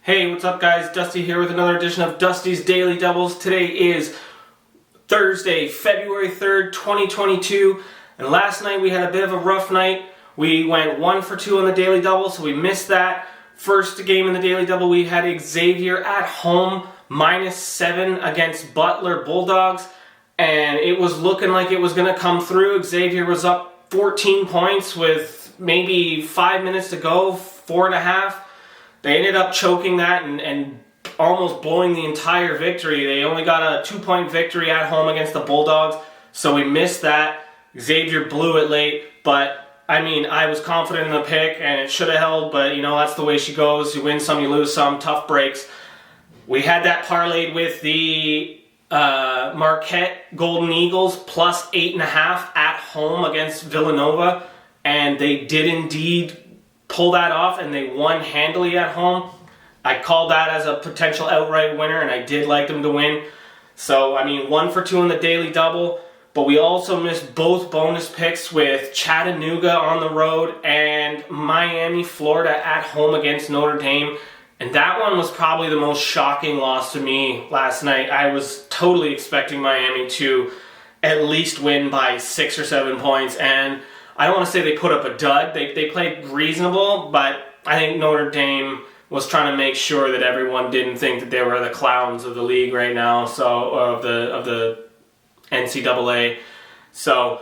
Hey, what's up guys? Dusty here with another edition of Dusty's Daily Doubles. Today is Thursday, February 3rd, 2022, and last night we had a bit of a rough night. We went 1 for 2 on the Daily Double, so we missed that. First game in the Daily Double, we had Xavier at home, -7 against Butler Bulldogs, and it was looking like it was going to come through. Xavier was up 14 points with maybe 5 minutes to go, 4.5. They ended up choking that and almost blowing the entire victory. They only got a 2-point victory at home against the Bulldogs, so we missed that. Xavier blew it late, but I mean, I was confident in the pick, and it should have held, but you know, that's the way she goes. You win some, you lose some, tough breaks. We had that parlayed with the Marquette Golden Eagles plus 8.5 at home against Villanova, and they did indeed pull that off, and they won handily at home. I called that as a potential outright winner, and I did like them to win. So, I mean, 1 for 2 on the Daily Double, but we also missed both bonus picks with Chattanooga on the road and Miami, Florida at home against Notre Dame. And that one was probably the most shocking loss to me last night. I was totally expecting Miami to at least win by 6 or 7 points, and I don't want to say they put up a dud. They played reasonable, but I think Notre Dame was trying to make sure that everyone didn't think that they were the clowns of the league right now, so of the NCAA. So,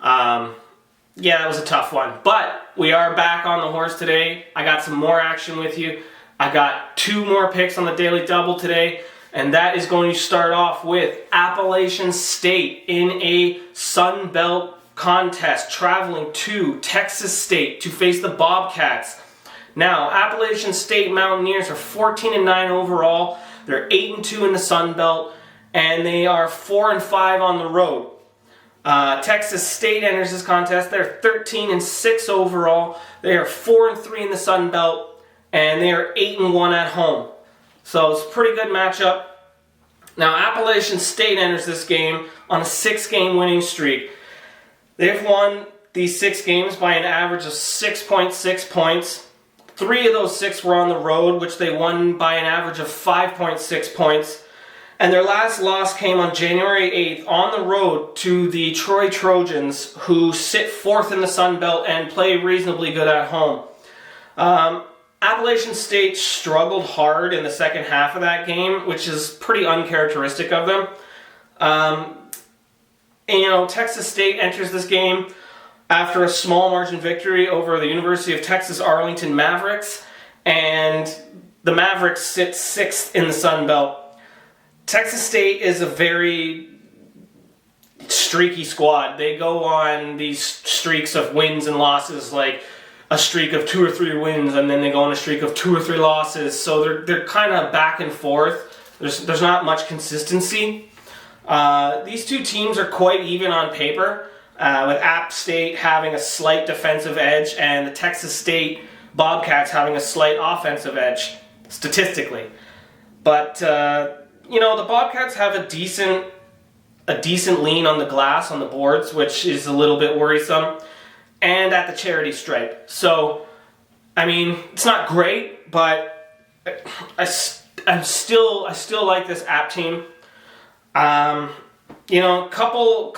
yeah, that was a tough one. But we are back on the horse today. I got some more action with you. I got 2 more picks on the Daily Double today, and that is going to start off with Appalachian State in a Sun Belt contest, traveling to Texas State to face the Bobcats. Now, Appalachian State Mountaineers are 14-9 overall. They're 8-2 in the Sun Belt, and they are 4-5 on the road. Texas State enters this contest. They're 13-6 overall. They are 4-3 in the Sun Belt, and they are 8-1 at home. So it's a pretty good matchup. Now, Appalachian State enters this game on a 6-game winning streak. They've won these 6 games by an average of 6.6 points. 3 of those 6 were on the road, which they won by an average of 5.6 points. And their last loss came on January 8th on the road to the Troy Trojans, who sit 4th in the Sun Belt and play reasonably good at home. Appalachian State struggled hard in the second half of that game, which is pretty uncharacteristic of them. And, you know, Texas State enters this game after a small margin victory over the University of Texas Arlington Mavericks, and the Mavericks sit 6th in the Sun Belt. Texas State is a very streaky squad. They go on these streaks of wins and losses, like a streak of 2 or 3 wins, and then they go on a streak of 2 or 3 losses. So they're kind of back and forth. There's not much consistency. These 2 teams are quite even on paper, with App State having a slight defensive edge and the Texas State Bobcats having a slight offensive edge, statistically. But, you know, the Bobcats have a decent lean on the glass, on the boards, which is a little bit worrisome, and at the charity stripe. So, I mean, it's not great, but I still like this App team. You know, couple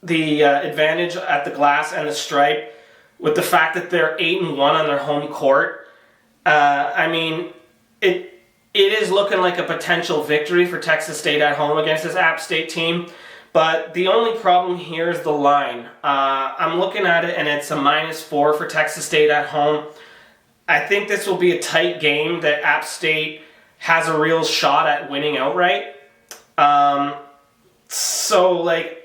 the advantage at the glass and the stripe with the fact that they're 8-1 on their home court. I mean, it is looking like a potential victory for Texas State at home against this App State team. But the only problem here is the line. I'm looking at it, and it's a -4 for Texas State at home. I think this will be a tight game that App State has a real shot at winning outright. So, like,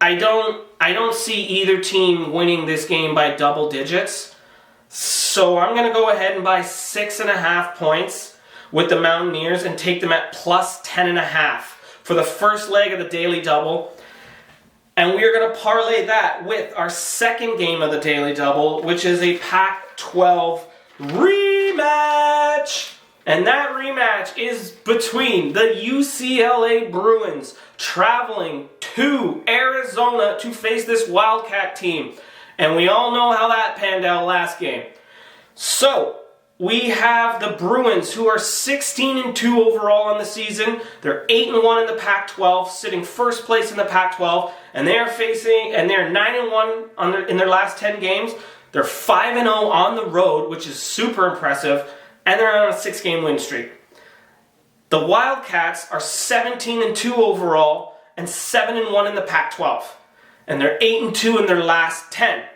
I don't see either team winning this game by double digits. So I'm going to go ahead and buy 6.5 points with the Mountaineers and take them at plus 10.5 for the first leg of the Daily Double. And we are going to parlay that with our second game of the Daily Double, which is a Pac-12 Rematch. And that rematch is between the UCLA Bruins traveling to Arizona to face this Wildcat team. And we all know how that panned out last game. So, we have the Bruins, who are 16-2 overall on the season. They're 8-1 in the Pac-12, sitting first place in the Pac-12, and they're 9-1 in their last 10 games. They're 5-0 on the road, which is super impressive, and they're on a 6-game win streak. The Wildcats are 17-2 overall and 7-1 in the Pac-12, and they're 8-2 in their last 10.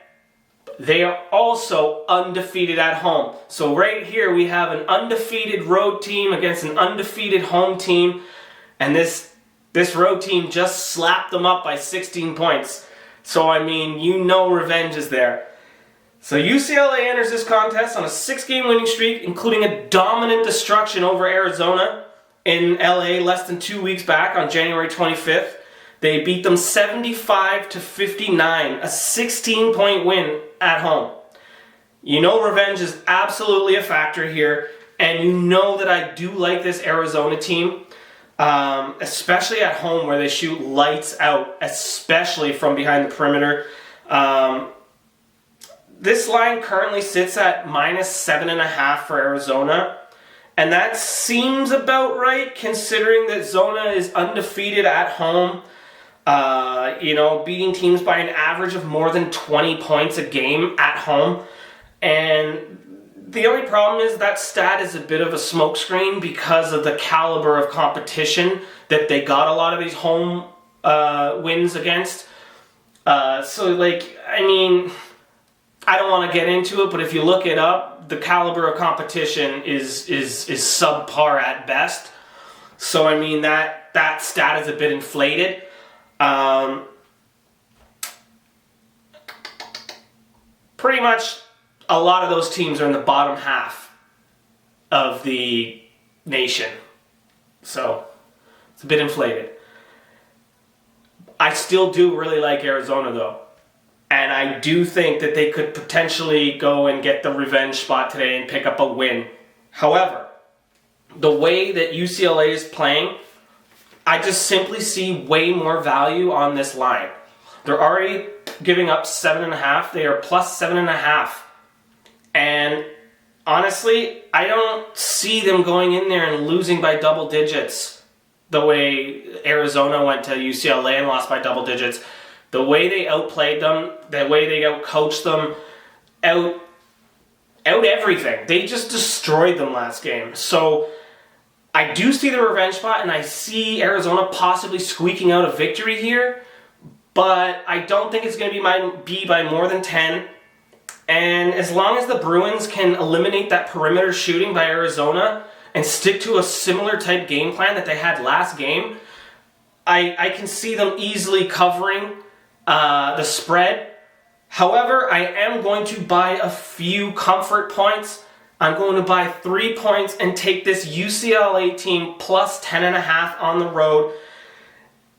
They are also undefeated at home. So right here we have an undefeated road team against an undefeated home team. And this road team just slapped them up by 16 points. So, I mean, you know revenge is there. So UCLA enters this contest on a 6-game winning streak, including a dominant destruction over Arizona in LA less than 2 weeks back on January 25th. They beat them 75-59, a 16-point win at home. You know revenge is absolutely a factor here, and you know that I do like this Arizona team, especially at home where they shoot lights out, especially from behind the perimeter. This line currently sits at -7.5 for Arizona, and that seems about right considering that Zona is undefeated at home. Beating teams by an average of more than 20 points a game at home. And the only problem is that stat is a bit of a smokescreen because of the caliber of competition that they got a lot of these home wins against. I don't want to get into it, but if you look it up, the caliber of competition is subpar at best. So, I mean, that stat is a bit inflated. Pretty much a lot of those teams are in the bottom half of the nation. So, it's a bit inflated. I still do really like Arizona, though. And I do think that they could potentially go and get the revenge spot today and pick up a win. However, the way that UCLA is playing, I just simply see way more value on this line. They're already giving up 7.5. They are plus 7.5. And honestly, I don't see them going in there and losing by double digits the way Arizona went to UCLA and lost by double digits. The way they outplayed them, the way they outcoached them, out everything. They just destroyed them last game. So I do see the revenge spot, and I see Arizona possibly squeaking out a victory here, but I don't think it's going to be by more than 10. And as long as the Bruins can eliminate that perimeter shooting by Arizona and stick to a similar type game plan that they had last game, I can see them easily covering the spread. However, I am going to buy a few comfort points. I'm going to buy 3 points and take this UCLA team plus 10.5 on the road.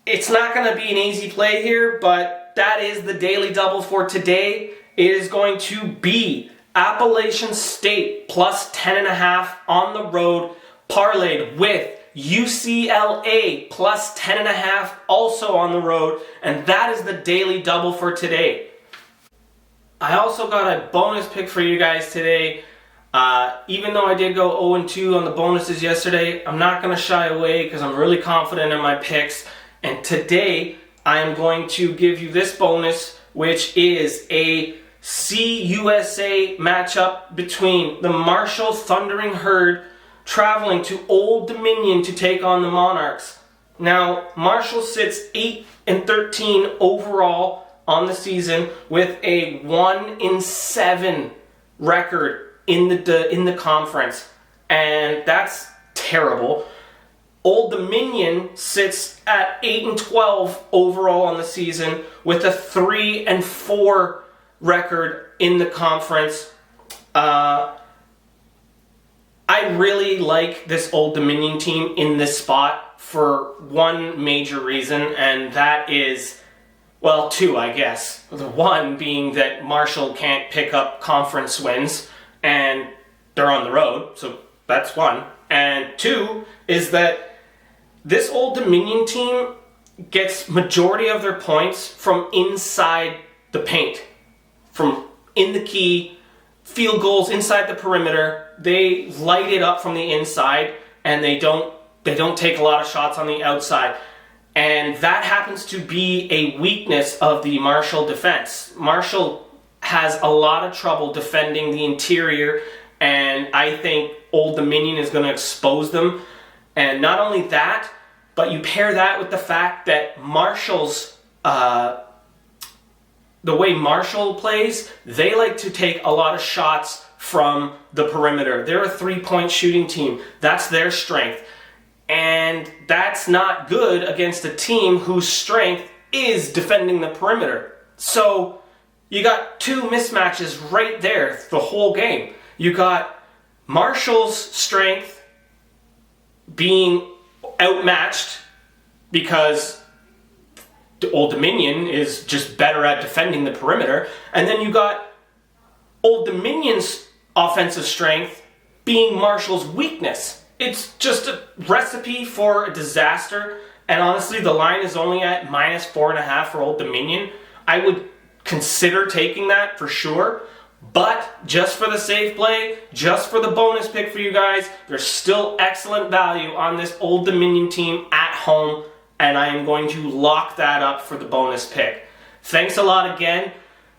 It's not going to be an easy play here, but that is the daily double for today. It is going to be Appalachian State plus 10.5 on the road, parlayed with UCLA plus 10.5 also on the road, and that is the daily double for today. I also got a bonus pick for you guys today. Even though I did go 0-2 on the bonuses yesterday, I'm not going to shy away because I'm really confident in my picks. And today, I am going to give you this bonus, which is a CUSA matchup between the Marshall Thundering Herd traveling to Old Dominion to take on the Monarchs. Now, Marshall sits 8-13 overall on the season with a 1-7 record in the conference, and that's terrible. Old Dominion sits at 8-12 overall on the season with a 3-4 record in the conference. I really like this Old Dominion team in this spot for one major reason, and that is, well, two, I guess. The one being that Marshall can't pick up conference wins, and they're on the road, so that's one. And two is that this Old Dominion team gets majority of their points from inside the paint, from in the key, field goals inside the perimeter. They light it up from the inside, and they don't take a lot of shots on the outside. And that happens to be a weakness of the Marshall defense. Marshall has a lot of trouble defending the interior, and I think Old Dominion is going to expose them. And not only that, but you pair that with the fact that Marshall's, the way Marshall plays, they like to take a lot of shots from the perimeter. They're a three-point shooting team. That's their strength. And that's not good against a team whose strength is defending the perimeter. So you got two mismatches right there the whole game. You got Marshall's strength being outmatched because the Old Dominion is just better at defending the perimeter. And then you got Old Dominion's offensive strength being Marshall's weakness. It's just a recipe for a disaster. And honestly, the line is only at -4.5 for Old Dominion. I would consider taking that for sure. But just for the safe play, just for the bonus pick for you guys, there's still excellent value on this Old Dominion team at home. And I am going to lock that up for the bonus pick. Thanks a lot again.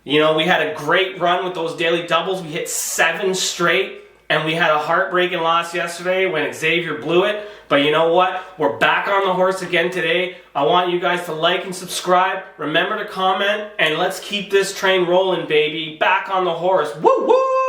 You know, we had a great run with those daily doubles. We hit 7 straight. And we had a heartbreaking loss yesterday when Xavier blew it. But you know what? We're back on the horse again today. I want you guys to like and subscribe. Remember to comment. And let's keep this train rolling, baby. Back on the horse. Woo woo!